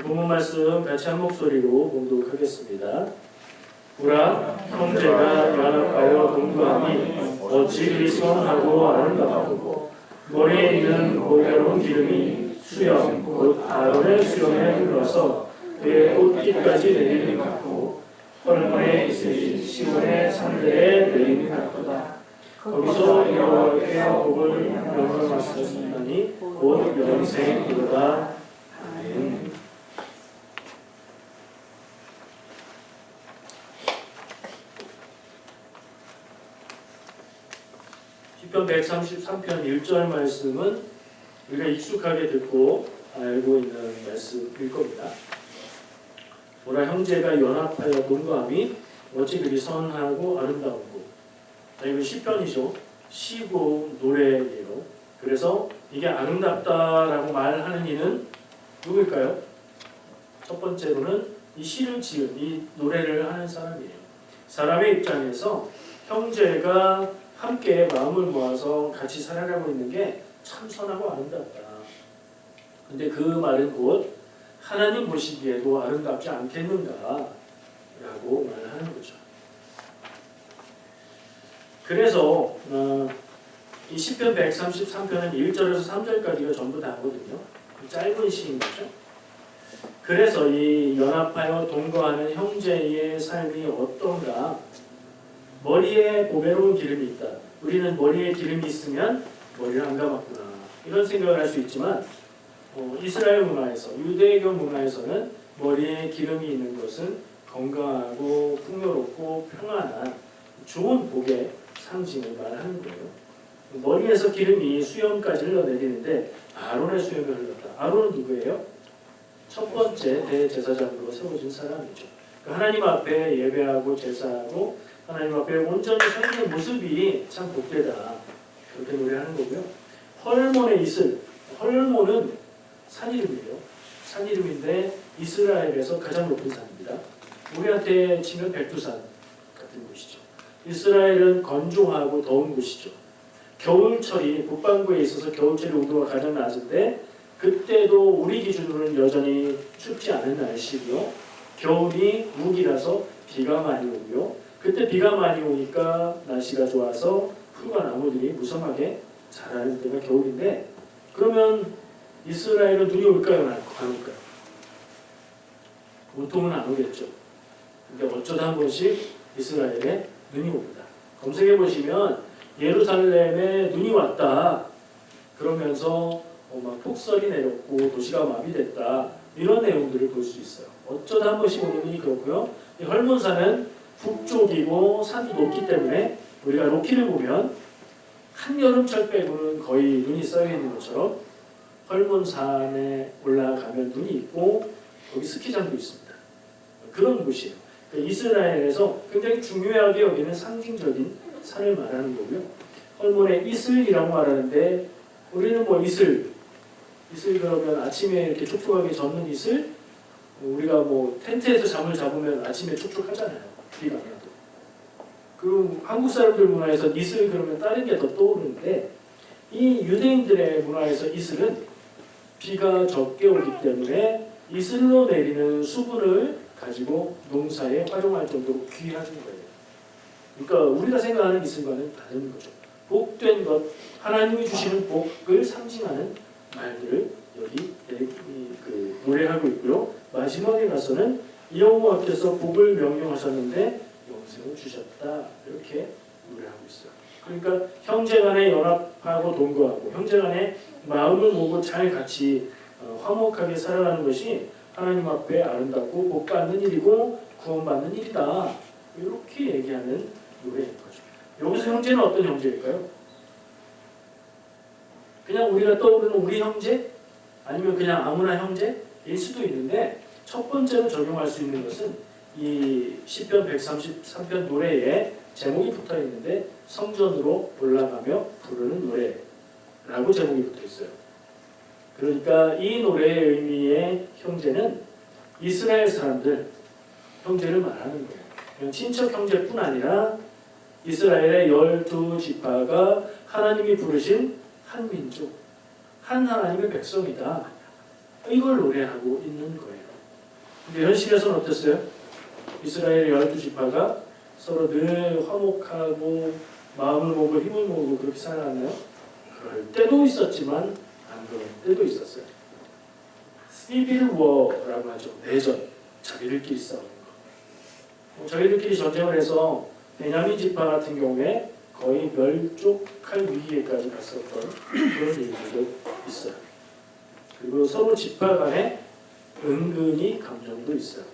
본문 말씀 같이 한 목소리로 봉독하겠습니다. 보라, 형제가 연합하여 동거하니 어찌 그리 선하고 아름답고 머리에 있는 보배로운 기름이 수염 곧 아론의 수염에 흘러서 그의 옷깃까지 내리는 것 같고 헐몬에 있으신 시온의 산들에 내리는 것 같도다. 거기서 여호와께 복을 명령하셨으니 곧 영생이로다. 아멘. 시편 133편 1절 말씀은 우리가 익숙하게 듣고 알고 있는 말씀일 겁니다. 보라, 형제가 연합하여 동거함이 어찌 그리 선하고 아름다운고. 이건 시편이죠. 시고 노래예요. 그래서 이게 아름답다라고 말하는 이는 누구일까요? 첫 번째로는 이 시를 지은, 이 노래를 하는 사람이에요. 사람의 입장에서 형제가 함께 마음을 모아서 같이 살아가고 있는 게 참 선하고 아름답다. 근데 그 말은 곧 하나님 보시기에도 아름답지 않겠는가 라고 말하는 거죠. 그래서 이 시편 133편은 1절에서 3절까지가 전부 다거든요. 짧은 시인 거죠. 그래서 이 연합하여 동거하는 형제의 삶이 어떤가? 머리에 보배로운 기름이 있다. 우리는 머리에 기름이 있으면 머리를 안 감았구나. 이런 생각을 할 수 있지만 이스라엘 문화에서, 유대교 문화에서는 머리에 기름이 있는 것은 건강하고 풍요롭고 평안한 좋은 복의 상징을 말하는 거예요. 머리에서 기름이 수염까지 흘러내리는데 아론의 수염이 흘렀다. 아론은 누구예요? 첫 번째 대제사장으로 세워진 사람이죠. 하나님 앞에 예배하고 제사하고 하나님 앞에 온전히 서 있는 모습이 참 복되다. 그렇게 노래하는 거고요. 헐몬의 이슬, 헐몬은 산 이름이에요. 산 이름인데 이스라엘에서 가장 높은 산입니다. 우리한테 치면 백두산 같은 곳이죠. 이스라엘은 건조하고 더운 곳이죠. 겨울철이 북반구에 있어서 겨울철의 온도가 가장 낮은데 그때도 우리 기준으로는 여전히 춥지 않은 날씨고요. 겨울이 우기라서 비가 많이 오고요. 그때 비가 많이 오니까 날씨가 좋아서 풀과 나무들이 무성하게 자라는 때가 겨울인데 그러면 이스라엘은 눈이 올까요? 안 올까요? 보통은 안 오겠죠. 근데 어쩌다 한 번씩 이스라엘에 눈이 옵니다. 검색해 보시면 예루살렘에 눈이 왔다. 그러면서 막 폭설이 내렸고 도시가 마비됐다. 이런 내용들을 볼 수 있어요. 어쩌다 한 번씩 오는 눈이 그렇고요. 이 헐몬산은 북쪽이고 산이 높기 때문에 우리가 로키를 보면 한여름철 빼고는 거의 눈이 쌓여 있는 것처럼 헐몬산에 올라가면 눈이 있고 거기 스키장도 있습니다. 그런 곳이에요. 이스라엘에서 굉장히 중요하게 여기는 상징적인 산을 말하는 거고요. 헐몬의 이슬이라고 말하는데 우리는 뭐 이슬 그러면 아침에 이렇게 촉촉하게 젖는 이슬, 우리가 뭐 텐트에서 잠을 잡으면 아침에 촉촉하잖아요. 비가 안 와도. 그 한국 사람들 문화에서 이슬 그러면 다른 게 더 떠오르는데 이 유대인들의 문화에서 이슬은 비가 적게 오기 때문에 이슬로 내리는 수분을 가지고 농사에 활용할 정도로 귀한 거예요. 그러니까 우리가 생각하는 이슬과는 다른 거죠. 복된 것, 하나님이 주시는 복을 상징하는 말들을 여기 노래하고 있고요. 마지막에 가서는 여호와께서 복을 명령하셨는데 영생을 주셨다. 이렇게 노래하고 있어요. 그러니까 형제간에 연합하고 동거하고 형제간에 마음을 모으고 잘 같이 화목하게 살아가는 것이 하나님 앞에 아름답고 복받는 일이고 구원받는 일이다. 이렇게 얘기하는 노래인 거죠. 여기서 형제는 어떤 형제일까요? 그냥 우리가 떠오르는 우리 형제? 아니면 그냥 아무나 형제일 수도 있는데 첫 번째로 적용할 수 있는 것은 이 시편 133편 노래에 제목이 붙어 있는데 성전으로 올라가며 부르는 노래라고 제목이 붙어 있어요. 그러니까 이 노래의 의미의 형제는 이스라엘 사람들 형제를 말하는 거예요. 친척 형제뿐 아니라 이스라엘의 12지파가 하나님이 부르신 한 민족, 한 하나님의 백성이다. 이걸 노래하고 있는 거예요. 근데 현실에서는 어땠어요? 이스라엘 12지파가 서로 늘 화목하고 마음을 모으고 힘을 모으고 그렇게 살아갔나요? 그럴 때도 있었지만 안 그럴 때도 있었어요. 시빌 워라고 하죠. 내전. 자기들끼리 싸우는 거. 자기들끼리 전쟁을 해서 베냐민 지파 같은 경우에 거의 멸족할 위기에까지 갔었던 그런 일들도 있어요. 그리고 서로 지파 간에 은근히 감정도 있어요.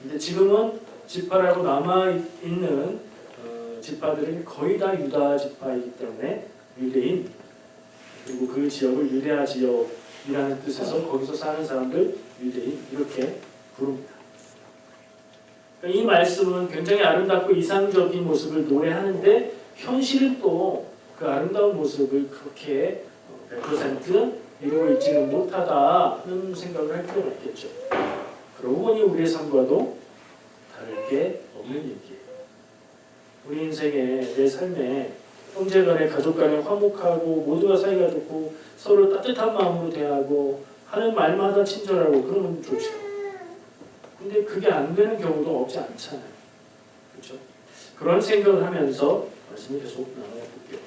근데 지금은 지파라고 남아있는 지파들은 거의 다 유다 지파이기 때문에 유대인, 그리고 그 지역을 유대아 지역이라는 뜻에서 거기서 사는 사람들 유대인 이렇게 부릅니다. 이 말씀은 굉장히 아름답고 이상적인 모습을 노래하는데 현실은 또 그 아름다운 모습을 그렇게 100% 이루고 있지는 못하다는 생각을 할 필요가 있겠죠. 그러고 보니 우리의 삶과도 다를 게 없는 얘기예요. 우리 인생에, 내 삶에 형제간에, 가족간에 화목하고 모두가 사이가 좋고 서로 따뜻한 마음으로 대하고 하는 말마다 친절하고 그러면 좋죠. 근데 그게 안 되는 경우도 없지 않잖아요. 그렇죠? 그런 생각을 하면서 말씀을 계속 나눠볼게요.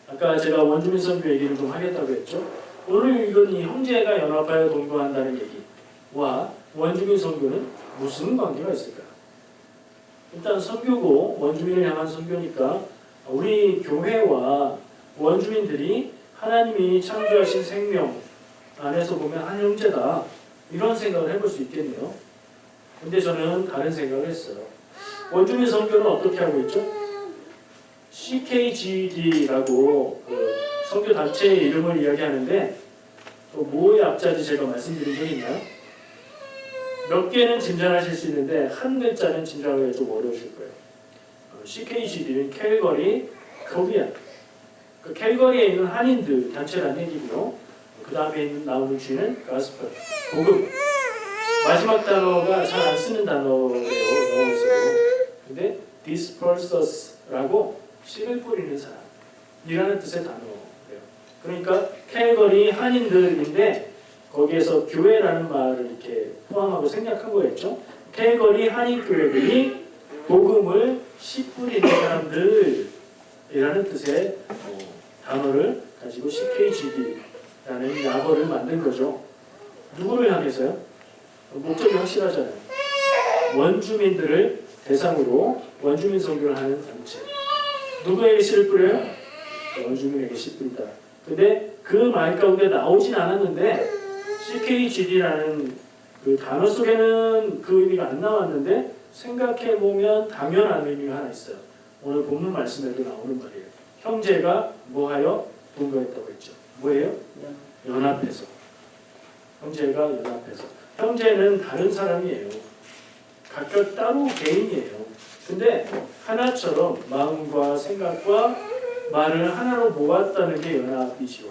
아까 제가 원주민 선교 얘기를 좀 하겠다고 했죠. 오늘 이건 이 형제가 연합하여 동거한다는 얘기와 원주민 선교는 무슨 관계가 있을까? 일단 선교고 원주민을 향한 선교니까 우리 교회와 원주민들이 하나님이 창조하신 생명 안에서 보면 한 형제다. 이런 생각을 해볼 수 있겠네요. 근데 저는 다른 생각을 했어요. 원주민 선교는 어떻게 하고 있죠? CKGD라고 그 선교 단체의 이름을 이야기하는데 또 뭐의 앞자리 제가 말씀드린 적 있나요? 몇 개는 짐작하실 수 있는데 한 글자는 짐작하기가 좀 어려우실 거예요. CKGD는 캘거리 코리안. 그 캘거리에 있는 한인들 단체라는 얘기고요. 그 다음에 나오는 G는 가스펠, 복음. 마지막 단어가 잘 안 쓰는 단어예요, 영어에서도. 근데 dispersus라고 씨를 뿌리는 사람이라는 뜻의 단어예요. 그러니까 캘거리 한인들인데 거기에서 교회라는 말을 이렇게 포함하고 생략한 거였죠. 캘거리 한인 교회들이 복음을 씨 뿌리는 사람들이라는 뜻의 단어를 가지고 CKGD라는 약어를 만든 거죠. 누구를 향해서요? 목적이 확실하잖아요. 원주민들을 대상으로 원주민 선교를 하는 단체. 누구에게 씨를 뿌려요? 원주민에게 씨 뿌린다. 근데 그 말 가운데 나오진 않았는데 CKGD라는 그 단어 속에는 그 의미가 안 나왔는데 생각해보면 당연한 의미가 하나 있어요. 오늘 본문 말씀에도 나오는 말이에요. 형제가 뭐하여 동거했다고 했죠. 뭐예요? 연합해서. 형제가 연합해서. 형제는 다른 사람이에요. 각각 따로 개인이에요. 근데 하나처럼 마음과 생각과 말을 하나로 모았다는 게 연합이지요.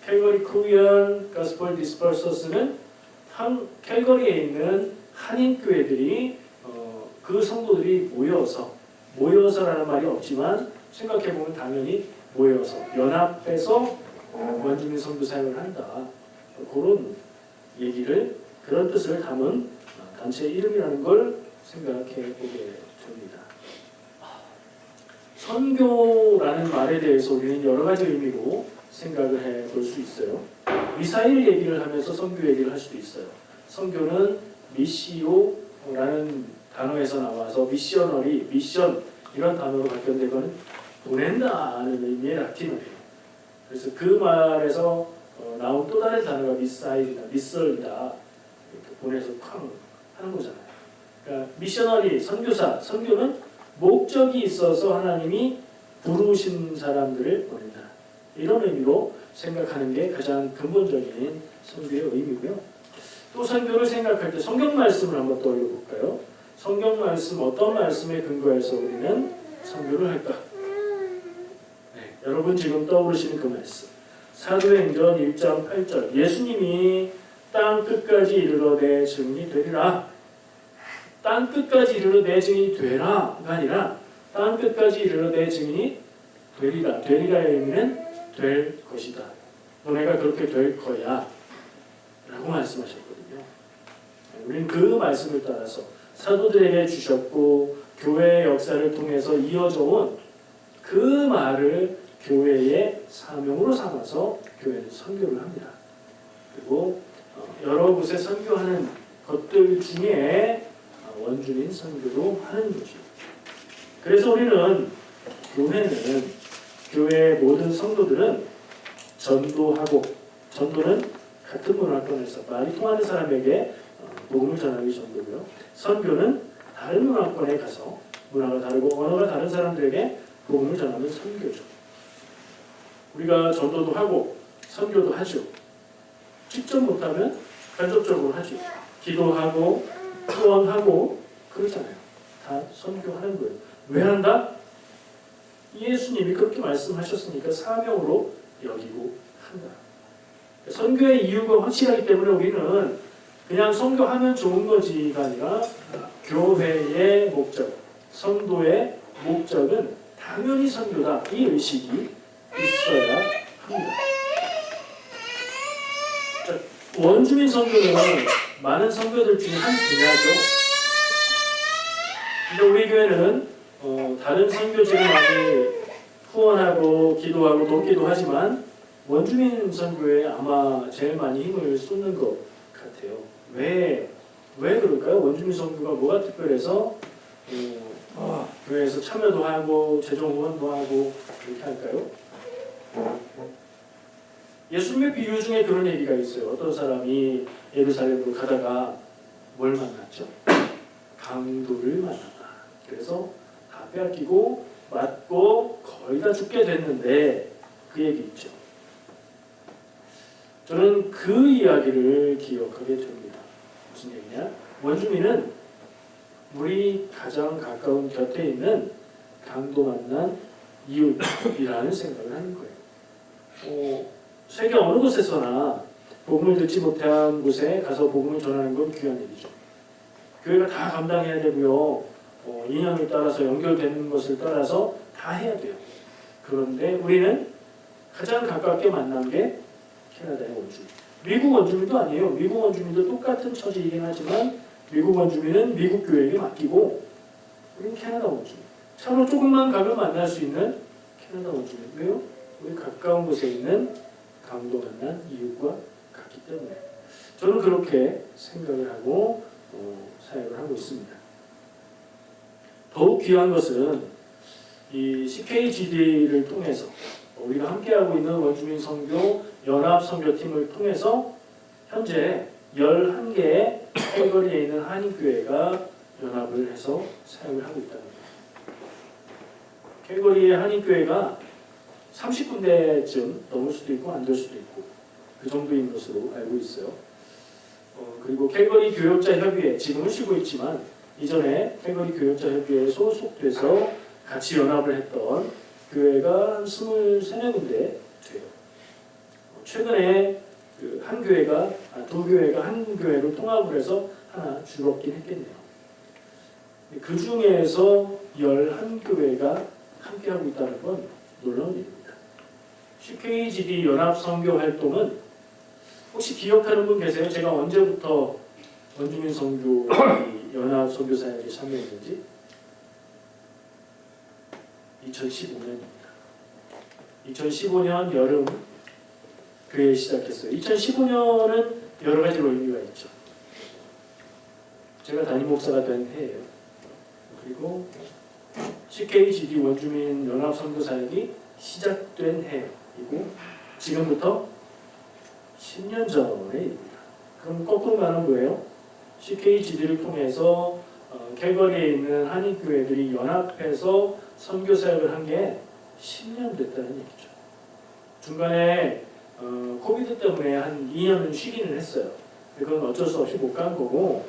캘거리 코리안 가스펠 디스퍼서스는 캘거리에 있는 한인 교회들이 그 성도들이 모여서라는 말이 없지만 생각해보면 당연히 모여서 연합해서 원주민 선교 사역을 한다. 그런 얘기를 그런 뜻을 담은 단체의 이름이라는 걸 생각해 보게 됩니다. 선교라는 말에 대해서 우리는 여러 가지 의미로 생각을 해볼 수 있어요. 미사일 얘기를 하면서 선교 얘기를 할 수도 있어요. 선교는 미시오라는 단어에서 나와서 미셔너리, 미션 이런 단어로 바뀌었는데 보낸다는 의미의 라틴어예요. 그래서 그 말에서 나온 또 다른 단어가 미사일이다, 미설이다 이렇게 보내서 쾅 하는 거잖아요. 그러니까 미셔너리, 선교사, 선교는 목적이 있어서 하나님이 부르신 사람들을 보낸다. 이런 의미로 생각하는 게 가장 근본적인 선교의 의미고요. 또 선교를 생각할 때 성경 말씀을 한번 떠올려 볼까요? 성경 말씀 어떤 말씀에 근거해서 우리는 선교를 할까? 네, 여러분 지금 떠오르시는 그 말씀. 사도행전 1장 8절 예수님이 땅 끝까지 이르러 내 증인이 되리라. 땅 끝까지 이르러 내 증인이 되라가 아니라 땅 끝까지 이르러 내 증인이 되리라. 되리라의 의미는 될 것이다. 너네가 그렇게 될 거야 라고 주셨다고 말씀하셨거든요. 우리는 그 말씀을 따라서 사도들에게 주셨고 교회의 역사를 통해서 이어져 온 그 말을 교회의 사명으로 삼아서 교회는 선교를 합니다. 그리고 여러 곳에 선교하는 것들 중에 원주민 선교도 하는 거죠. 그래서 우리는 교회의 모든 성도들은 전도하고, 전도는 같은 문화권에서 말이 통하는 사람에게 복음을 전하기 정도고요. 선교는 다른 문화권에 가서 문화가 다르고 언어가 다른 사람들에게 복음을 전하는 선교죠. 우리가 전도도 하고 선교도 하죠. 직접 못하면 간접적으로 하죠. 기도하고 후원하고 그러잖아요. 다 선교하는 거예요. 왜 한다? 예수님이 그렇게 말씀하셨으니까 사명으로 여기고 한다. 선교의 이유가 확실하기 때문에 우리는 그냥 선교하면 좋은 거지가 아니라 교회의 목적, 성도의 목적은 당연히 선교다. 이 의식이 있어야 합니다. 자, 원주민 선교는 많은 선교들 중에 한 분야죠. 근데 우리 교회는 다른 선교지를 많이 후원하고 기도하고 돕기도 하지만 원주민 선교에 아마 제일 많이 힘을 쏟는 것 같아요. 왜 그럴까요? 원주민 선교가 뭐가 특별해서 교회에서 참여도 하고 재정 후원도 하고 그렇게 할까요? 예수님의 비유 중에 그런 얘기가 있어요. 어떤 사람이 예루살렘으로 가다가 뭘 만났죠? 강도를 만났다. 그래서 다 빼앗기고 맞고 거의 다 죽게 됐는데 그 얘기 있죠. 저는 그 이야기를 기억하게 됩니다. 무슨 얘기냐? 원주민은 우리 가장 가까운 곁에 있는 강도 만난 이웃이라는 생각을 하는 거예요. 세계 어느 곳에서나 복음을 듣지 못한 곳에 가서 복음을 전하는 건 귀한 일이죠. 교회가 다 감당해야 되고요. 인연을 따라서 연결되는 것을 따라서 다 해야 돼요. 그런데 우리는 가장 가깝게 만난 게 캐나다의 원주민. 미국 원주민도 아니에요. 미국 원주민도 똑같은 처지이긴 하지만 미국 원주민은 미국 교회에게 맡기고 우리는 캐나다 원주민. 차로 조금만 가면 만날 수 있는 캐나다 원주민. 왜요? 우리 가까운 곳에 있는 강도 만난 이웃과 같기 때문에. 저는 그렇게 생각을 하고 사역을 하고 있습니다. 더욱 귀한 것은 이 CKGD를 통해서 우리가 함께하고 있는 원주민 선교 연합 선교팀을 통해서 현재 11개의 캘거리에 있는 한인교회가 연합을 해서 사역을 하고 있다는 거예요. 캘거리의 한인교회가 30군데쯤 넘을 수도 있고 안 될 수도 있고 그 정도인 것으로 알고 있어요. 그리고 캘거리 교역자 협의회, 지금은 쉬고 있지만 이전에 캘거리 교역자 협의회에 소속돼서 같이 연합을 했던 교회가 23군데 돼요. 최근에 한 교회가 두 교회가 한 교회로 통합을 해서 하나 줄었긴 했겠네요. 그 중에서 11교회가 함께하고 있다는 건 놀라운 일입니다. CKGD 연합 선교 활동은 혹시 기억하는 분 계세요? 제가 언제부터 원주민 선교 연합 선교 사역에 참여했는지? 2015년입니다. 2015년 여름 교회에 시작했어요. 2015년은 여러 가지로 의미가 있죠. 제가 담임 목사가 된 해예요. 그리고 CKGD 원주민 연합 선교 사역이 시작된 해이고 지금부터 10년 전의 일입니다. 그럼 거꾸로 가는 거예요. CKGD를 통해서 캘거리에 있는 한인교회들이 연합해서 선교 사역을 한 게 10년 됐다는 얘기죠. 중간에 코비드 때문에 한 2년은 쉬기는 했어요. 그건 어쩔 수 없이 못 간 거고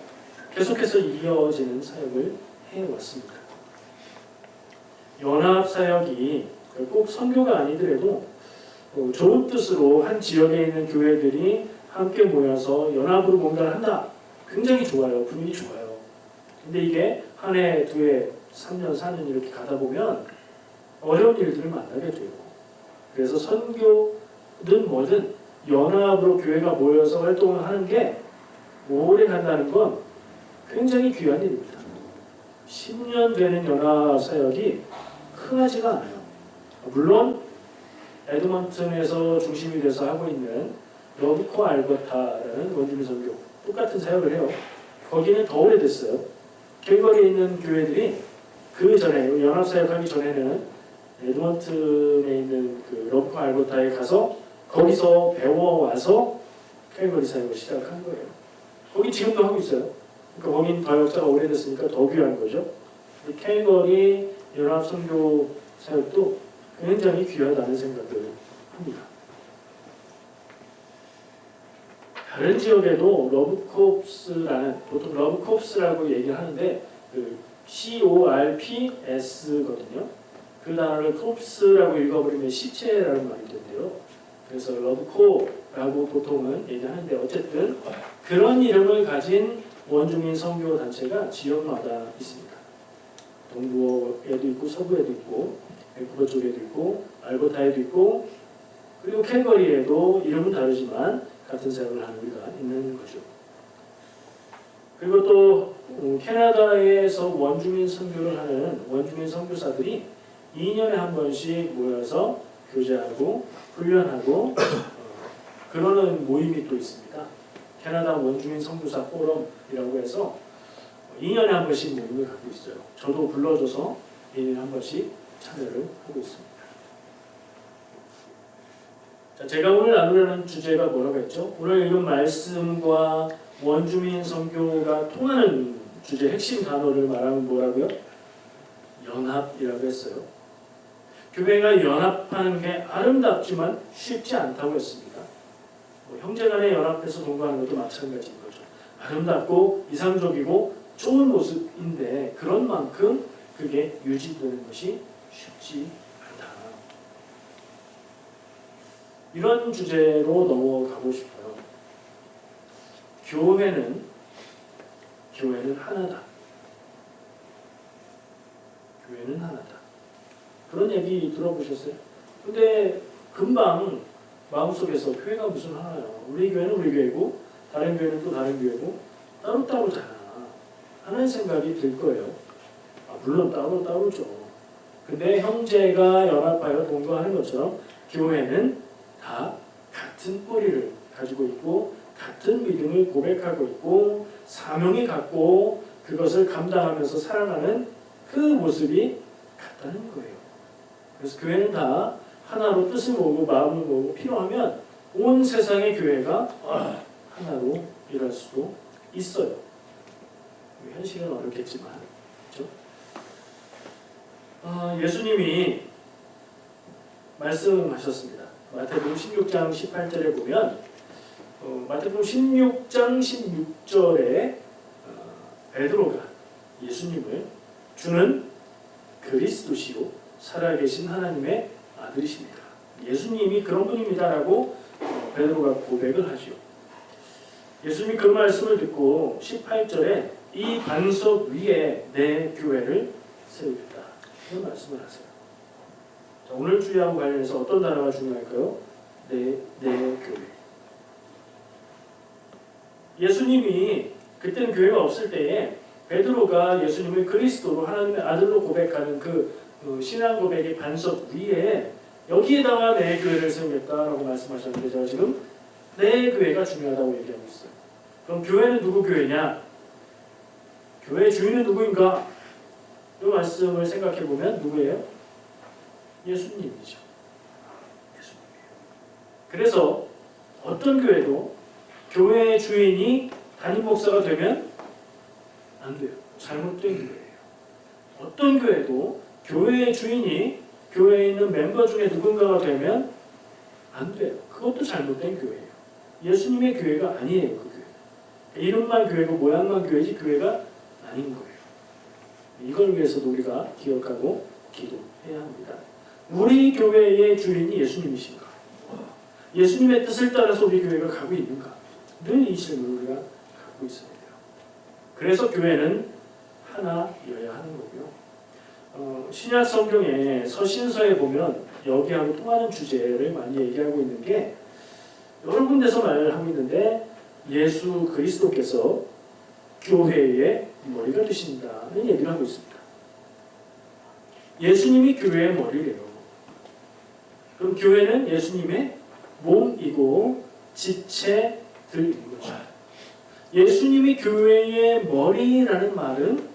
계속해서 이어지는 사역을 해왔습니다. 연합 사역이 꼭 선교가 아니더라도 좋은 뜻으로 한 지역에 있는 교회들이 함께 모여서 연합으로 뭔가를 한다. 굉장히 좋아요. 분위기 좋아요. 근데 이게 한 해, 두 해, 3년, 4년 이렇게 가다 보면 어려운 일들을 만나게 되고 그래서 선교든 뭐든 연합으로 교회가 모여서 활동을 하는 게 오래 간다는 건 굉장히 귀한 일입니다. 10년 되는 연합 사역이 흔하지가 않아요. 물론 에드먼튼에서 중심이 돼서 하고 있는 러브코 알버타라는 원주민 선교 똑같은 사역을 해요. 거기는 더 오래됐어요. 캘거리에 있는 교회들이 그 전에 연합 사역하기 전에는 에드먼튼에 있는 그 러브코 알버타에 가서 거기서 배워와서 캘거리 사역을 시작한 거예요. 거기 지금도 하고 있어요. 그러니까 거긴 더 역사가 오래됐으니까 더 귀한 거죠. 캘거리 연합 선교 사역도 굉장히 귀하다는 생각을 합니다. 다른 지역에도 러브콥스라는, 보통 러브콥스라고 얘기를 하는데 그 CORPS거든요. 그 단어를 콥스라고 읽어버리면 시체라는 말이 된대요. 그래서 러브코라고 보통은 얘기하는데 어쨌든 그런 이름을 가진 원주민 선교 단체가 지역마다 있습니다. 동부에도 있고 서부에도 있고 밴쿠버 쪽에도 있고 알버타에도 있고 그리고 캘거리에도 이름은 다르지만 같은 사역을 하는 데가 있는 거죠. 그리고 또 캐나다에서 원주민 선교를 하는 원주민 선교사들이 2년에 한 번씩 모여서 교제하고 훈련하고 그러는 모임이 또 있습니다. 캐나다 원주민 선교사 포럼이라고 해서 2년에 한 번씩 모임을 갖고 있어요. 저도 불러줘서 2년에 한 번씩 참여를 하고 있습니다. 자, 제가 오늘 나누려는 주제가 뭐라고 했죠? 오늘 읽은 말씀과 원주민 선교가 통하는 주제 핵심 단어를 말하면 뭐라고요? 연합이라고 했어요. 교회가 연합하는 게 아름답지만 쉽지 않다고 했습니다. 형제간에 연합해서 동거하는 것도 마찬가지인 거죠. 아름답고 이상적이고 좋은 모습인데 그런 만큼 그게 유지되는 것이 쉽지 않다. 이런 주제로 넘어가고 싶어요. 교회는 하나다. 교회는 하나다. 그런 얘기 들어보셨어요? 근데 금방 마음속에서 교회가 무슨 하나요? 우리 교회는 우리 교회고 다른 교회는 또 다른 교회고 따로따로잖아. 하는 생각이 들 거예요. 물론 따로따로죠. 근데 형제가 연합하여 동거하는 것처럼 교회는 다 같은 뿌리를 가지고 있고 같은 믿음을 고백하고 있고 사명이 같고 그것을 감당하면서 살아가는 그 모습이 같다는 거예요. 그래서 교회는 다 하나로 뜻을 모으고 마음을 모으고 필요하면 온 세상의 교회가 하나로 일할 수도 있어요. 현실은 어렵겠지만 그렇죠? 예수님이 말씀하셨습니다. 마태복음 16장 18절에 보면 마태복음 16장 16절에 베드로가 예수님을 주는 그리스도시요 살아계신 하나님의 아들이십니다. 예수님이 그런 분입니다라고 베드로가 고백을 하죠. 예수님이 그 말씀을 듣고 18절에 이 반석 위에 내 교회를 세우겠다 이런 말씀을 하세요. 자, 오늘 주의하고 관련해서 어떤 단어가 중요할까요? 내 교회. 예수님이 그때는 교회가 없을 때에 베드로가 예수님을 그리스도로 하나님의 아들로 고백하는 그 신앙 고백의 반석 위에 여기에다가 내 교회를 세우겠다라고 말씀하셨는데 제가 지금 내 교회가 중요하다고 얘기하고 있어요. 그럼 교회는 누구 교회냐? 교회의 주인은 누구인가? 이 말씀을 생각해 보면 누구예요? 예수님이죠. 예수님이에요. 그래서 어떤 교회도 교회의 주인이 담임 목사가 되면 안 돼요. 잘못된 교회예요. 어떤 교회도 교회의 주인이 교회에 있는 멤버 중에 누군가가 되면 안 돼요. 그것도 잘못된 교회예요. 예수님의 교회가 아니에요. 그 교회. 이름만 교회고 모양만 교회지 교회가 아닌 거예요. 이걸 위해서도 우리가 기억하고 기도해야 합니다. 우리 교회의 주인이 예수님이신가? 예수님의 뜻을 따라서 우리 교회가 가고 있는가? 늘 이 질문을 우리가 갖고 있어야 돼요. 그래서 교회는 하나여야 하는 거고요. 신약 성경의 서신서에 보면 여기하고 통하는 주제를 많이 얘기하고 있는 게 여러 군데서 말을 하고 있는데 예수 그리스도께서 교회의 머리가 되신다는 얘기를 하고 있습니다. 예수님이 교회의 머리래요. 그럼 교회는 예수님의 몸이고 지체들인 거죠. 예수님이 교회의 머리라는 말은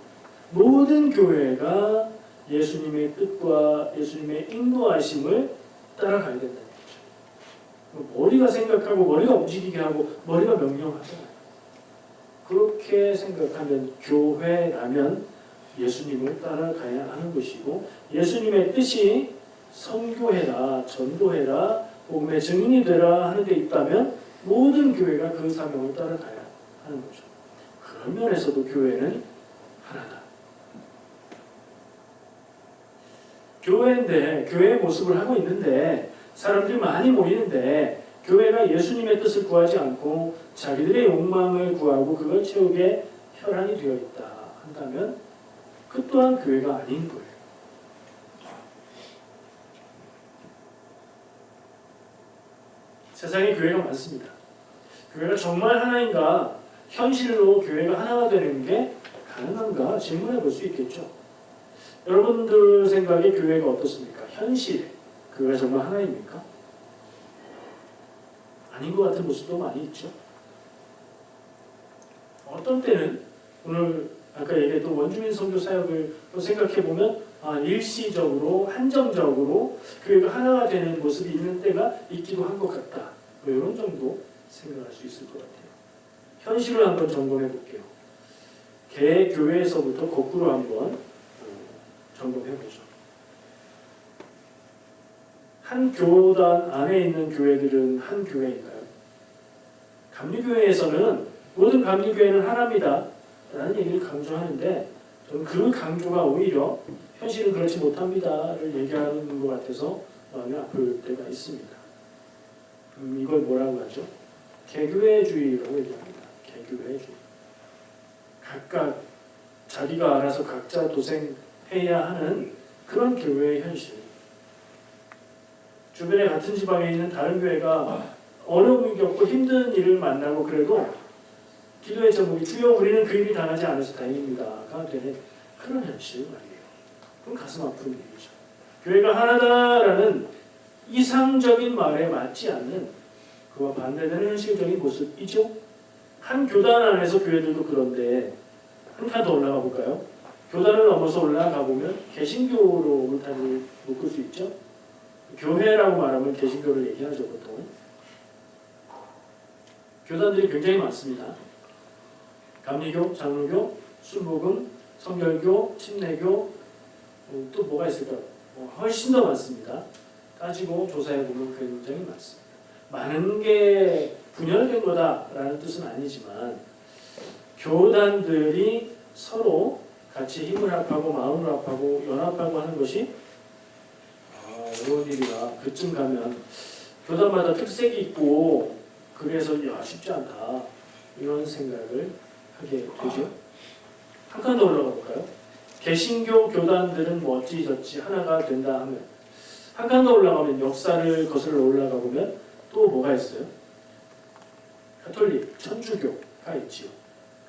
모든 교회가 예수님의 뜻과 예수님의 인도하심을 따라가야 된다는 거죠. 머리가 생각하고 머리가 움직이게 하고 머리가 명령하잖아요. 그렇게 생각하면 교회라면 예수님을 따라가야 하는 것이고 예수님의 뜻이 선교해라, 전도해라, 복음의 증인이 되라 하는 데 있다면 모든 교회가 그 사명을 따라가야 하는 거죠. 그런 면에서도 교회는 하나다. 교회인데 교회의 모습을 하고 있는데 사람들이 많이 모이는데 교회가 예수님의 뜻을 구하지 않고 자기들의 욕망을 구하고 그걸 채우게 혈안이 되어 있다 한다면 그 또한 교회가 아닌 거예요. 세상에 교회가 많습니다. 교회가 정말 하나인가? 현실로 교회가 하나가 되는 게 가능한가? 질문해 볼 수 있겠죠. 여러분들 생각에 교회가 어떻습니까? 현실에 교회가 정말 하나입니까? 아닌 것 같은 모습도 많이 있죠. 어떤 때는 오늘 아까 얘기했던 원주민 선교 사역을 생각해 보면 일시적으로 한정적으로 교회가 하나가 되는 모습이 있는 때가 있기도 한 것 같다. 이런 정도 생각할 수 있을 것 같아요. 현실을 한번 점검해 볼게요. 개교회에서부터 거꾸로 한번 점검해 보죠. 한 교단 안에 있는 교회들은 한 교회인가요? 감리교회에서는 모든 감리교회는 하나입니다 라는 얘기를 강조하는데 저는 그 강조가 오히려 현실은 그렇지 못합니다를 얘기하는 것 같아서 마음이 아플 때가 있습니다. 이걸 뭐라고 하죠? 개교회주의라고 얘기합니다. 개교회주의. 각각 자기가 알아서 각자 도생해야 하는 그런 교회의 현실. 주변에 같은 지방에 있는 다른 교회가 어려움을 겪고 힘든 일을 만나고 그래도 기도의 제목이 주여 우리는 그 일이 당하지 않아서 다행입니다가 되는 그런 현실 말이에요. 그건 가슴 아픈 일이죠. 교회가 하나다라는 이상적인 말에 맞지 않는 그와 반대되는 현실적인 모습이죠. 한 교단 안에서 교회들도 그런데 한 칸 더 올라가 볼까요? 교단을 넘어서 올라가 보면 개신교로 울타리를 묶을 수 있죠. 교회라고 말하면 개신교를 얘기하죠 보통. 교단들이 굉장히 많습니다. 감리교, 장로교, 순복음, 성결교, 침례교 또 뭐가 있을까요? 훨씬 더 많습니다. 따지고 조사해보면 굉장히 많습니다. 많은 게 분열된 거다라는 뜻은 아니지만 교단들이 서로 같이 힘을 합하고 마음을 합하고 연합하고 하는 것이 어려운 일이라 그쯤 가면 교단마다 특색이 있고 그래서 쉽지 않다 이런 생각을 하게 되죠. 한 칸 더 올라가 볼까요? 개신교 교단들은 뭐 어찌저찌 하나가 된다 하면 한 칸 더 올라가면 역사를 거슬러 올라가 보면 또 뭐가 있어요? 가톨릭, 천주교가 있지요.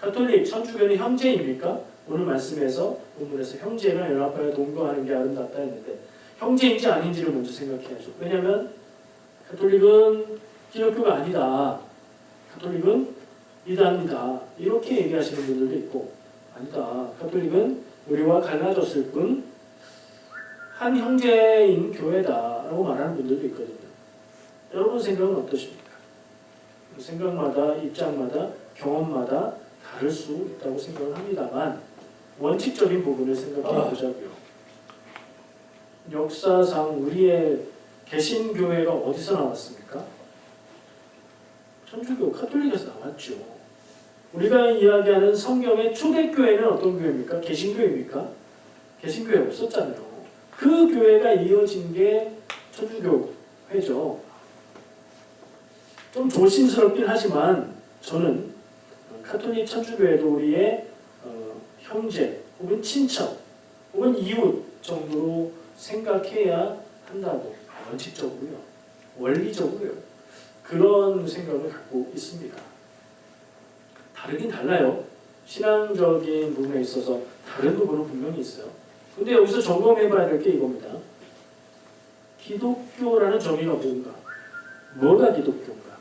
가톨릭, 천주교는 형제입니까? 오늘 말씀에서 본문에서 형제가 연합하여 동거하는 게 아름답다 했는데 형제인지 아닌지를 먼저 생각해야죠. 왜냐하면 가톨릭은 기독교가 아니다. 가톨릭은 이단이다. 이렇게 얘기하시는 분들도 있고 아니다. 가톨릭은 우리와 갈라졌을 뿐 한 형제인 교회다라고 말하는 분들도 있거든요. 여러분 생각은 어떠십니까? 생각마다 입장마다 경험마다 다를 수 있다고 생각을 합니다만 원칙적인 부분을 생각해 보자고요. 역사상 우리의 개신교회가 어디서 나왔습니까? 천주교, 가톨릭에서 나왔죠. 우리가 이야기하는 성경의 초대교회는 어떤 교회입니까? 개신교회입니까? 개신교회 없었잖아요. 그 교회가 이어진 게 천주교회죠. 좀 조심스럽긴 하지만 저는 가톨릭 천주교회도 우리의 형제 혹은 친척 혹은 이웃 정도로 생각해야 한다고 원칙적으로요. 원리적으로요. 그런 생각을 갖고 있습니다. 다르긴 달라요. 신앙적인 부분에 있어서 다른 부분은 분명히 있어요. 근데 여기서 점검해봐야 될 게 이겁니다. 기독교라는 정의가 뭔가? 뭐가 기독교인가?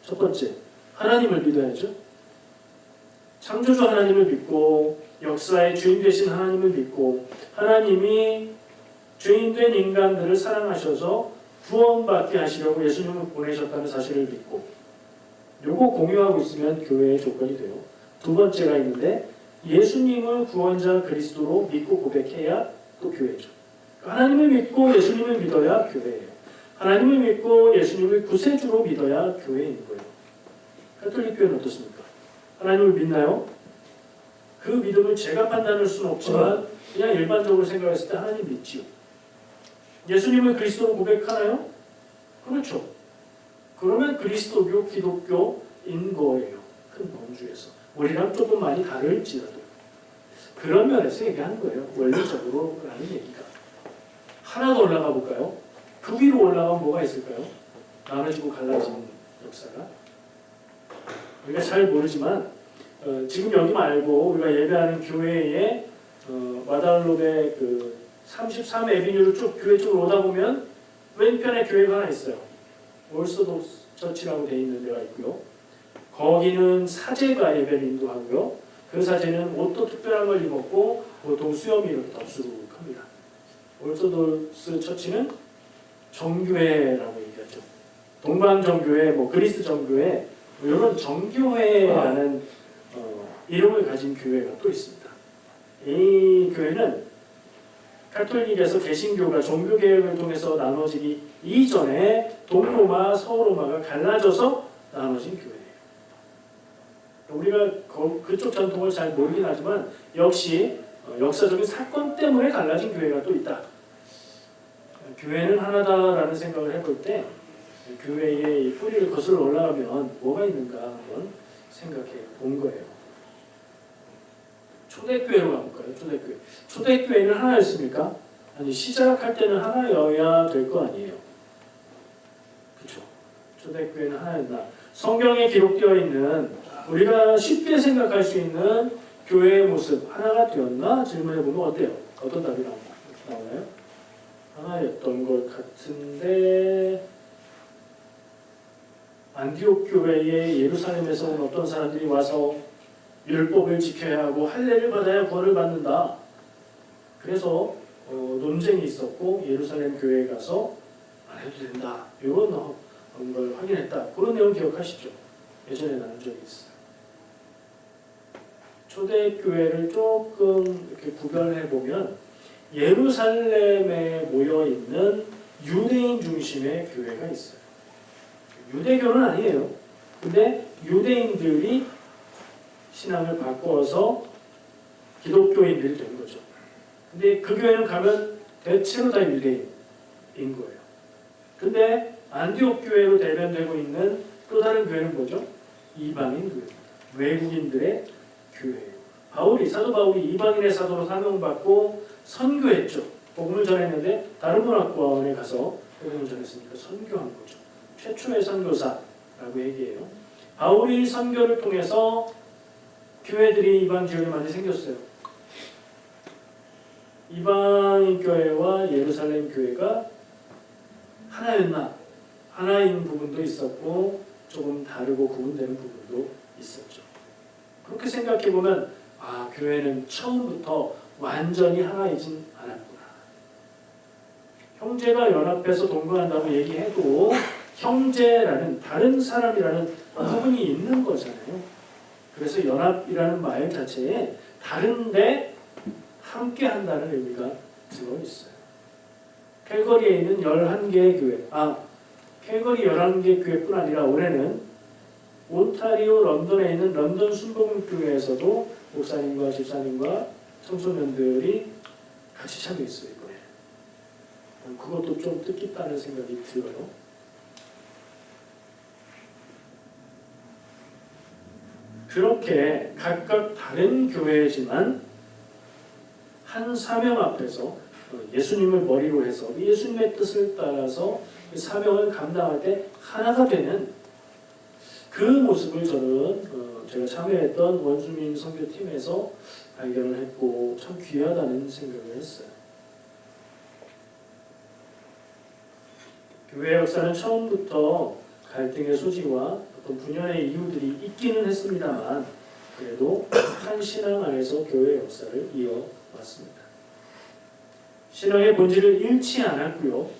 첫 번째, 하나님을 믿어야죠. 창조주 하나님을 믿고 역사의 주인 되신 하나님을 믿고 하나님이 죄인된 인간들을 사랑하셔서 구원받게 하시려고 예수님을 보내셨다는 사실을 믿고 요거 공유하고 있으면 교회의 조건이 돼요. 두 번째가 있는데 예수님을 구원자 그리스도로 믿고 고백해야 또 교회죠. 하나님을 믿고 예수님을 믿어야 교회예요. 하나님을 믿고 예수님을 구세주로 믿어야 교회인 거예요. 가톨릭 교회는 어떻습니까? 하나님을 믿나요? 그 믿음을 제가 판단할 수는 없지만 그냥 일반적으로 생각했을 때 하나님 믿지요. 예수님을 그리스도로 고백하나요? 그렇죠. 그러면 그리스도교, 기독교인 거예요. 큰 범주에서. 우리랑 조금 많이 다를지라도. 그런 면에서 얘기하는 거예요. 원리적으로라는 얘기가. 하나 더 올라가 볼까요? 그 위로 올라가면 뭐가 있을까요? 나눠지고 갈라지는 역사가. 우리가 잘 모르지만 지금 여기 말고 우리가 예배하는 교회에 와달롭의 그 33 에비뉴를 쭉 교회 쪽으로 오다 보면 왼편에 교회가 하나 있어요. 올소독스 처치라고 되어 있는 데가 있고요. 거기는 사제가 예배를 인도하고요. 그 사제는 옷도 특별한 걸 입었고 보통 수염이 이렇게 덥수룩합니다. 올소독스 처치는 정교회라고 얘기하죠. 동방정교회, 그리스 정교회 이런 정교회라는 이름을 가진 교회가 또 있습니다. 이 교회는 가톨릭에서 개신교가 종교개혁을 통해서 나눠지기 이전에 동로마, 서로마가 갈라져서 나눠진 교회예요. 우리가 그쪽 전통을 잘 모르긴 하지만 역시 역사적인 사건 때문에 갈라진 교회가 또 있다. 교회는 하나다라는 생각을 해볼 때 교회의 뿌리를 거슬러 올라가면 뭐가 있는가 한번 생각해 본 거예요. 초대교회로 가볼까요? 초대교회. 초대교회는 하나였습니까? 아니 시작할 때는 하나여야 될 거 아니에요. 그렇죠? 초대교회는 하나였나? 성경에 기록되어 있는 우리가 쉽게 생각할 수 있는 교회의 모습 하나가 되었나? 질문해 보면 어때요? 어떤 답이 나오나요? 하나였던 것 같은데 안디옥 교회에 예루살렘에서 온 어떤 사람들이 와서 율법을 지켜야 하고 할례를 받아야 구원을 받는다. 그래서 논쟁이 있었고 예루살렘 교회에 가서 안 해도 된다. 이런 걸 확인했다. 그런 내용 기억하시죠? 예전에 나눈 적이 있어요. 초대교회를 조금 이렇게 구별해 보면 예루살렘에 모여 있는 유대인 중심의 교회가 있어요. 유대교는 아니에요. 근데 유대인들이 신앙을 바꿔서 기독교인들이 된 거죠. 근데 그 교회는 가면 대체로 다 유대인인 거예요. 근데 안디옥 교회로 대변되고 있는 또 다른 교회는 뭐죠? 이방인 교회입니다. 외국인들의 교회예요. 사도 바울이 이방인의 사도로 사명받고 선교했죠. 복음을 전했는데 다른 문화권에 가서 복음을 전했으니까 선교한 거죠. 최초의 선교사라고 얘기해요. 바울이 선교를 통해서 교회들이 이방 지역에 많이 생겼어요. 이방인 교회와 예루살렘 교회가 하나였나? 하나인 부분도 있었고 조금 다르고 구분되는 부분도 있었죠. 그렇게 생각해 보면 교회는 처음부터 완전히 하나이진 않았구나. 형제가 연합해서 동거한다고 얘기해도 형제라는 다른 사람이라는 부분이 있는 거잖아요. 그래서 연합이라는 말 자체에 다른데 함께 한다는 의미가 들어있어요. 캘거리에 있는 11개의 교회. 캘거리 11개 교회뿐 아니라 올해는 온타리오 런던에 있는 런던 순복음교회에서도 목사님과 집사님과 청소년들이 같이 참여했어요. 이번에. 그것도 좀 뜻깊다는 생각이 들어요. 그렇게 각각 다른 교회지만 한 사명 앞에서 예수님을 머리로 해서 예수님의 뜻을 따라서 그 사명을 감당할 때 하나가 되는 그 모습을 저는 제가 참여했던 원주민 선교팀에서 발견을 했고 참 귀하다는 생각을 했어요. 교회 역사는 처음부터 갈등의 소지와 어떤 분열의 이유들이 있기는 했습니다만 그래도 한 신앙 안에서 교회 역사를 이어왔습니다. 신앙의 본질을 잃지 않았고요.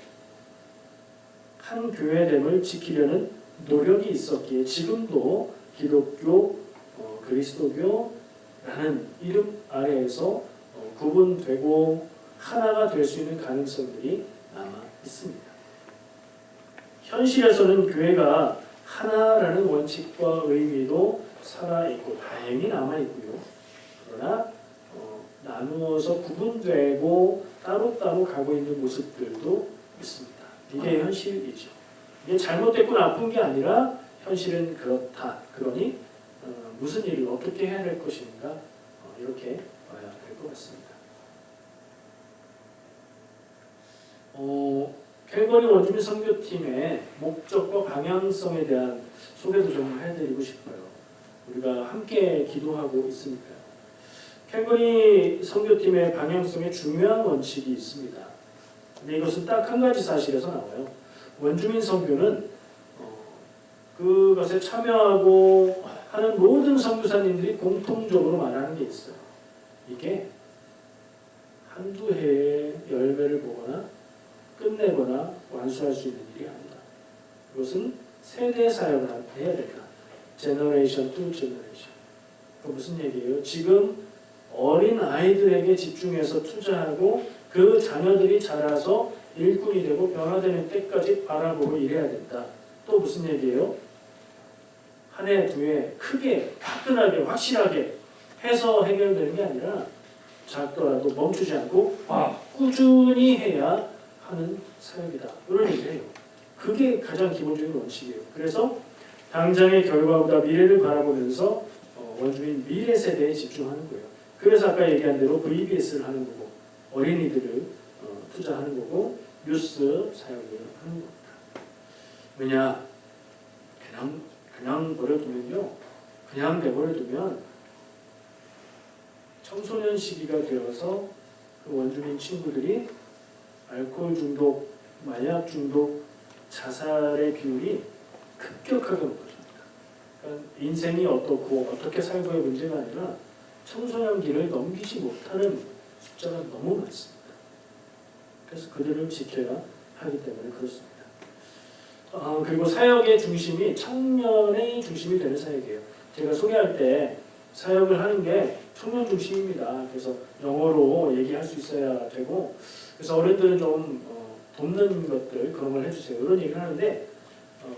한 교회됨을 지키려는 노력이 있었기에 지금도 기독교, 그리스도교라는 이름 아래에서 구분되고 하나가 될 수 있는 가능성들이 남아 있습니다. 현실에서는 교회가 하나라는 원칙과 의미도 살아있고 다행히 남아있고요. 그러나 나누어서 구분되고 따로따로 가고 있는 모습들도 있습니다. 이게 현실이죠. 이게 잘못됐고 나쁜 게 아니라 현실은 그렇다. 그러니 무슨 일을 어떻게 해야 될 것인가 이렇게 봐야 될 것 같습니다. 캘거리 원주민 선교팀의 목적과 방향성에 대한 소개도 좀 해드리고 싶어요. 우리가 함께 기도하고 있으니까요. 캘거리 선교팀의 방향성에 중요한 원칙이 있습니다. 근데 이것은 딱 한 가지 사실에서 나와요. 원주민 선교는 그것에 참여하고 하는 모든 선교사님들이 공통적으로 말하는 게 있어요. 이게 한두 해의 열매를 보거나 끝내거나 완수할 수 있는 일이 아니다. 이것은 세대 사역을 해야 된다. 제너레이션 투 제너레이션. 그 무슨 얘기예요? 지금 어린 아이들에게 집중해서 투자하고 그 자녀들이 자라서 일꾼이 되고 변화되는 때까지 바라보고 일해야 된다. 또 무슨 얘기예요? 한 해, 두 해 크게, 화끈하게, 확실하게 해서 해결되는 게 아니라 작더라도 멈추지 않고 꾸준히 해야 하는 사역이다. 이런 얘기예요. 그게 가장 기본적인 원칙이에요. 그래서 당장의 결과보다 미래를 바라보면서 원주민 미래 세대에 집중하는 거예요. 그래서 아까 얘기한 대로 VBS를 하는 거고 어린이들을 투자하는 거고 뉴스 사역을 하는 겁니다. 왜냐? 그냥 버려두면요. 그냥 내버려두면 청소년 시기가 되어서 그 원주민 친구들이 알코올 중독, 마약 중독, 자살의 비율이 급격하게 높아집니다. 그러니까 인생이 어떻고 어떻게 살고의 문제가 아니라 청소년기를 넘기지 못하는 숫자가 너무 많습니다. 그래서 그들을 지켜야 하기 때문에 그렇습니다. 그리고 사역의 중심이 청년의 중심이 되는 사역이에요. 제가 소개할 때 사역을 하는 게 청년 중심입니다. 그래서 영어로 얘기할 수 있어야 되고 그래서 어른들은 좀 돕는 것들 그런 걸 해주세요. 이런 얘기를 하는데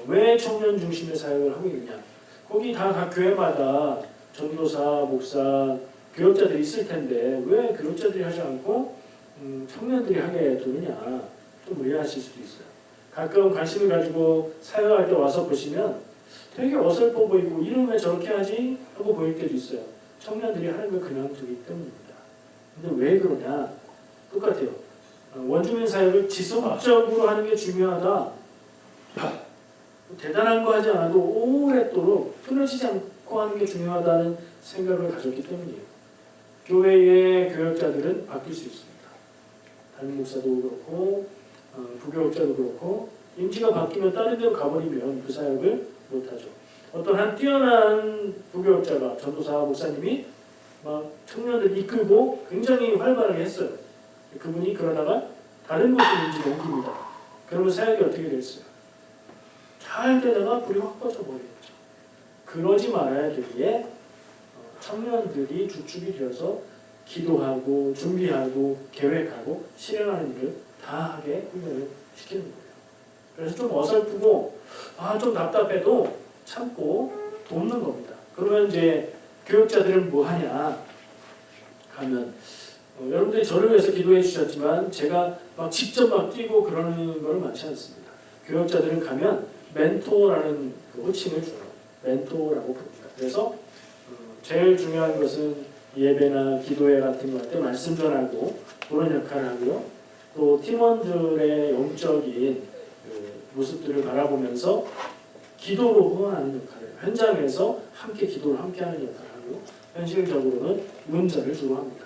왜 청년 중심의 사역을 하고 있느냐. 거기 다 각 교회마다 전도사, 목사, 교역자들이 있을 텐데 왜 교역자들이 하지 않고 청년들이 하게 두느냐. 좀 의아하실 수도 있어요. 가끔 관심을 가지고 사역할 때 와서 보시면 되게 어설퍼 보이고 이름 왜 저렇게 하지? 하고 보일 때도 있어요. 청년들이 하는 걸 그냥 두기 때문입니다. 근데 왜 그러냐? 똑같아요. 원주민 사역을 지속적으로 하는 게 중요하다. 대단한 거 하지 않아도 오랫도록 끊어지지 않고 하는 게 중요하다는 생각을 가졌기 때문이에요. 교회의 교역자들은 바뀔 수 있습니다. 담임 목사도 그렇고 부교역자도 그렇고 임지가 바뀌면 다른 데로 가버리면 그 사역을 못하죠. 어떤 한 뛰어난 부교역자가 전도사 목사님이 막 청년들 이끌고 굉장히 활발하게 했어요. 그분이 그러다가 다른 곳에 임지 옮깁니다. 그러면 사역이 어떻게 됐어요? 잘 되다가 불이 확 꺼져버리겠죠. 그러지 말아야 되기에 청년들이 주축이 되어서 기도하고 준비하고 계획하고 실행하는 일을 다 하게 훈련을 시키는 거예요. 그래서 좀 어설프고 좀 답답해도 참고 돕는 겁니다. 그러면 이제 교육자들은 뭐 하냐 하면 여러분들이 저를 위해서 기도해 주셨지만 제가 막 직접 막 뛰고 그러는 건 많지 않습니다. 교육자들은 가면 멘토라는 그 호칭을 줘요. 멘토라고 부릅니다. 그래서 제일 중요한 것은 예배나 기도회 같은 거 할 때 말씀 전하고 그런 역할을 하고요. 또 팀원들의 영적인 그 모습들을 바라보면서 기도로 후원하는 역할을 현장에서 함께 기도를 함께 하는 역할을 하고 현실적으로는 운전을 주로 합니다.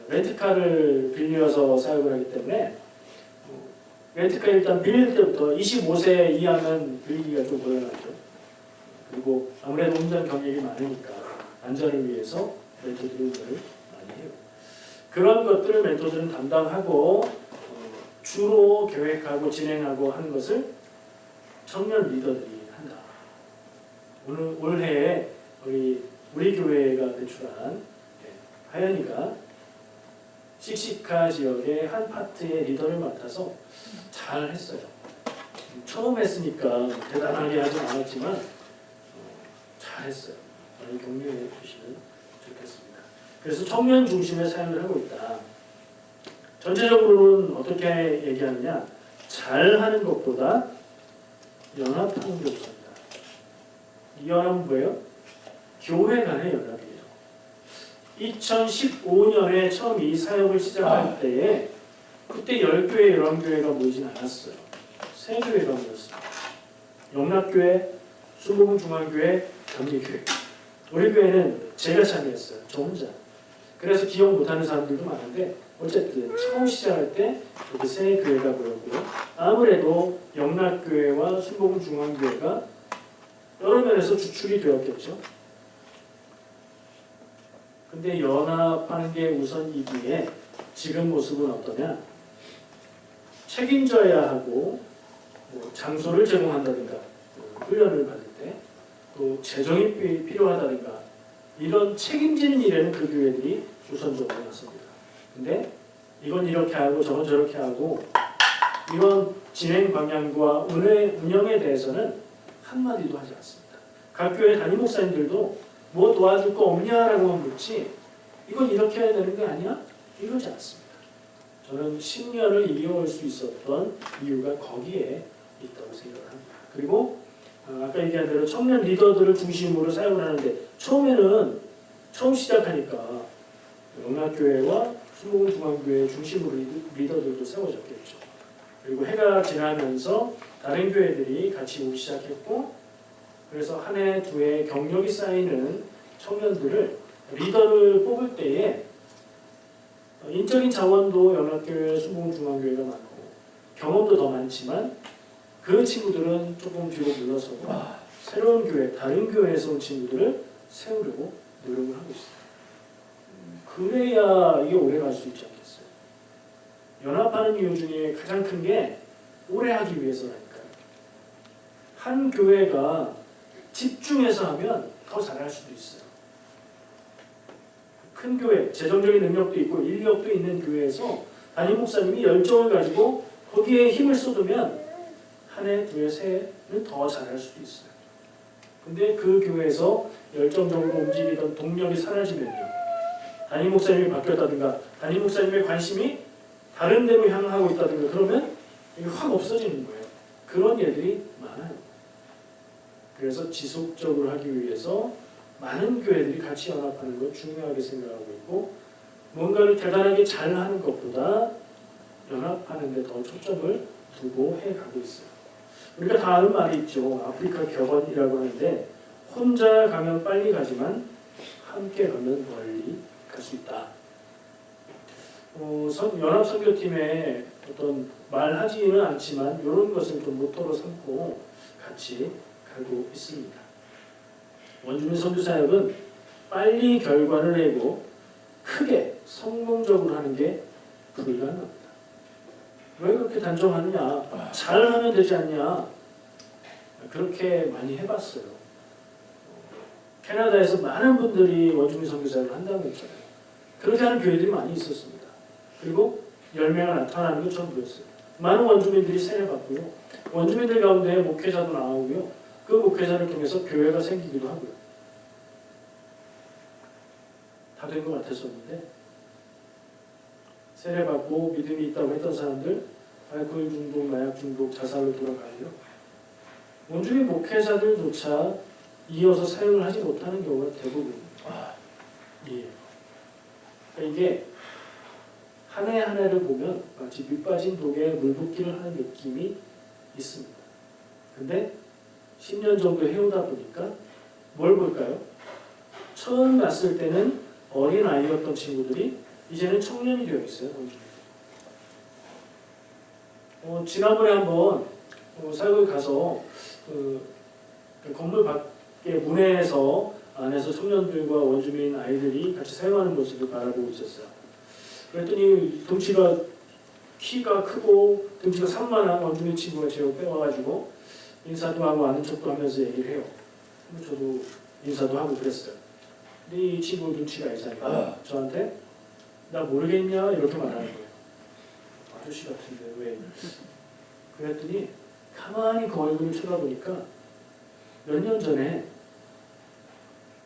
렌트카를 빌려서 사용을 하기 때문에 렌트카 일단 빌릴 때부터 25세 이하는 빌리기가 좀 곤란하죠. 그리고 아무래도 운전 경력이 많으니까 안전을 위해서 멘토들이 운전을 많이 해요. 그런 것들을 멘토들은 담당하고 주로 계획하고 진행하고 하는 것을 청년 리더들이 한다. 올해 우리 교회가 배출한 하연이가 씩씩카 지역의 한 파트의 리더를 맡아서 잘 했어요. 처음 했으니까 대단하게 하진 않았지만 잘 했어요. 많이 격려해 주시면 좋겠습니다. 그래서 청년 중심의 사역을 하고 있다. 전체적으로는 어떻게 얘기하느냐, 잘하는 것보다 연합하는 게 우선이다. 이 연합은 뭐예요? 교회 간의 연합이에요. 2015년에 처음 이 사역을 시작할 때에 그때 10교회, 11교회가 모이진 않았어요. 3교회가 모였어요. 영락교회, 순복음중앙교회, 감리교회. 우리 교회는 제가 참여했어요. 저 혼자. 그래서 기억 못하는 사람들도 많은데 어쨌든 처음 시작할 때 이렇게 3교회가 모였고요. 아무래도 영락교회와 순복음중앙교회가 여러 면에서 주축이 되었겠죠. 근데 연합하는 게 우선이기에 지금 모습은 어떠냐? 책임져야 하고 장소를 제공한다든가 훈련을 받을 때 또 재정이 필요하다든가 이런 책임지는 일에는 그 교회들이 우선적으로 나섭니다. 근데 이건 이렇게 하고 저건 저렇게 하고 이런 진행 방향과 운영에 대해서는 한마디도 하지 않습니다. 각 교회 담임 목사님들도 뭐 도와줄 거 없냐라고만 묻지 이건 이렇게 해야 되는 게 아니야? 이러지 않습니다. 저는 10년을 이어올 수 있었던 이유가 거기에 있다고 생각을 합니다. 그리고 아까 얘기한 대로 청년 리더들을 중심으로 사역을 하는데 처음 시작하니까 영락교회와 순복음중앙교회 중심으로 리더들도 세워졌겠죠. 그리고 해가 지나면서 다른 교회들이 같이 오기 시작했고 그래서 한 해, 두 해 경력이 쌓이는 청년들을 리더를 뽑을 때에 인적인 자원도 영락교회, 순복음중앙교회가 많고 경험도 더 많지만 그 친구들은 조금 뒤로 물러서고 새로운 교회, 다른 교회에서 온 친구들을 세우려고 노력을 하고 있어요. 그래야 이게 오래 갈 수 있지 않겠어요. 연합하는 이유 중에 가장 큰 게 오래 하기 위해서라니까요. 한 교회가 집중해서 하면 더 잘할 수도 있어요. 큰 교회, 재정적인 능력도 있고 인력도 있는 교회에서 담임 목사님이 열정을 가지고 거기에 힘을 쏟으면 한 해, 두 해, 세 해는 더 잘할 수도 있어요. 근데 그 교회에서 열정적으로 움직이던 동력이 사라지면요. 담임 목사님이 바뀌었다든가 담임 목사님의 관심이 다른 데로 향하고 있다든가 그러면 이게 확 없어지는 거예요. 그런 예들이 많아요. 그래서 지속적으로 하기 위해서 많은 교회들이 같이 연합하는 걸 중요하게 생각하고 있고 뭔가를 대단하게 잘하는 것보다 연합하는 데 더 초점을 두고 해가고 있어요. 우리가 다 아는 말이 있죠. 아프리카 격언이라고 하는데 혼자 가면 빨리 가지만 함께 가면 멀리 갈 수 있다. 연합선교팀에 어떤 말하지는 않지만 이런 것을 좀 모토로 삼고 같이 가고 있습니다. 원주민 선교사역은 빨리 결과를 내고 크게 성공적으로 하는 게 불가능합니다. 왜 그렇게 단정하느냐? 잘하면 되지 않냐? 그렇게 많이 해봤어요. 캐나다에서 많은 분들이 원주민 선교사역을 한다고 했잖아요. 그렇게 하는 교회들이 많이 있었습니다. 그리고 열매가 나타나는 걸 처음 보였어요. 많은 원주민들이 세례받고요. 원주민들 가운데 목회자도 나오고요. 그 목회자를 통해서 교회가 생기기도 하고요. 다 된 것 같았었는데 세례받고 믿음이 있다고 했던 사람들 알코올 중독, 마약 중독, 자살로 돌아가고요. 원주민 목회자들조차 이어서 사역을 하지 못하는 경우가 대부분입니다. 예. 그러니까 이게 한 해 한 해를 보면 마치 밑 빠진 독에 물 붓기를 하는 느낌이 있습니다. 근데 10년 정도 해오다 보니까 뭘 볼까요? 처음 봤을 때는 어린 아이였던 친구들이 이제는 청년이 되어 있어요. 지난번에 한번 사역을 가서 그 건물 밖에 문에서 안에서 청년들과 원주민 아이들이 같이 사용하는 모습을 바라보고 있었어요. 그랬더니 덩치가 키가 크고 덩치가 산만한 원주민 친구가 제가 빼와가지고 인사도 하고 아는 척도 하면서 얘기를 해요. 저도 인사도 하고 그랬어요. 근데 이 친구 눈치가 있으니까 저한테 나 모르겠냐 이렇게 말하는 거예요. 아저씨 같은데 왜? 그랬더니 가만히 그 얼굴을 쳐다보니까 몇 년 전에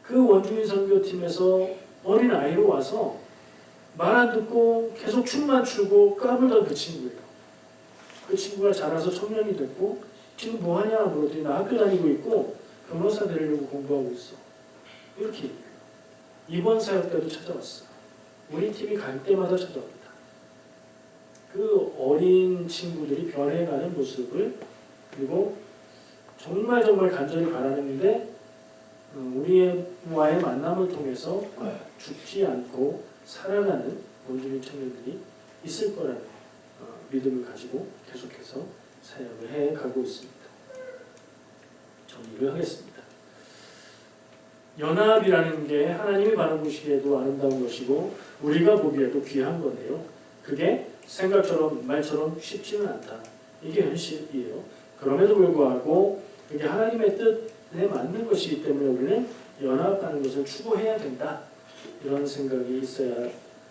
그 원주민 선교팀에서 어린 아이로 와서 말 안 듣고 계속 춤만 추고 까불던 그 친구예요. 그 친구가 자라서 청년이 됐고 지금 뭐하냐 물었더니 나 학교 다니고 있고 변호사 되려고 공부하고 있어. 이렇게 얘기해요. 이번 사역 때도 찾아왔어. 우리 팀이 갈 때마다 찾아옵니다. 그 어린 친구들이 변해가는 모습을 그리고 정말 간절히 바라는데 우리와의 만남을 통해서 죽지 않고 살아가는 원주민 청년들이 있을 거라는 믿음을 가지고 계속해서 사역을 해가고 있습니다. 정리를 하겠습니다. 연합이라는 게 하나님이 바라보시기에도 아름다운 것이고 우리가 보기에도 귀한 건데요. 그게 생각처럼 말처럼 쉽지는 않다. 이게 현실이에요. 그럼에도 불구하고 그게 하나님의 뜻에 맞는 것이기 때문에 우리는 연합하는 것을 추구해야 된다. 이런 생각이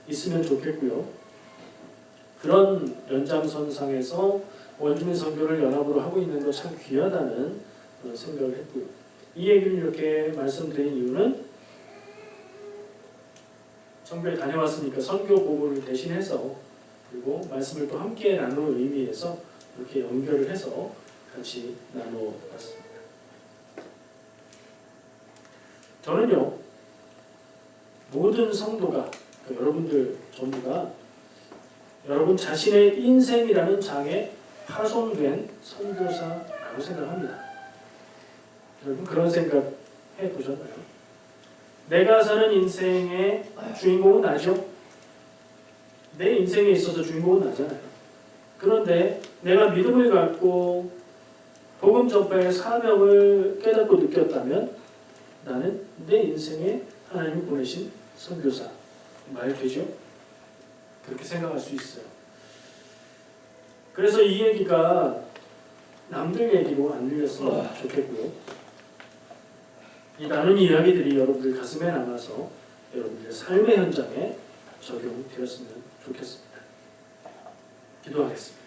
있으면 좋겠고요. 그런 연장선상에서 원주민 선교를 연합으로 하고 있는 것 참 귀하다는 생각을 했고요. 이 얘기를 이렇게 말씀드린 이유는 선교에 다녀왔으니까 선교 보고를 대신해서 그리고 말씀을 또 함께 나누는 의미에서 이렇게 연결을 해서 같이 나눠봤습니다. 저는요, 모든 성도가, 여러분들 전부가 여러분 자신의 인생이라는 장에 파송된 선교사라고 생각합니다. 여러분 그런 생각 해보셨나요? 내가 사는 인생의 주인공은 나죠? 내 인생에 있어서 주인공은 나잖아요. 그런데 내가 믿음을 갖고 복음 전파의 사명을 깨닫고 느꼈다면 나는 내 인생에 하나님이 보내신 선교사 말 되죠? 그렇게 생각할 수 있어요. 그래서 이 얘기가 남들 얘기로 안 들렸으면 좋겠고요. 이 나눈 이야기들이 여러분들 가슴에 남아서 여러분들의 삶의 현장에 적용되었으면 좋겠습니다. 기도하겠습니다.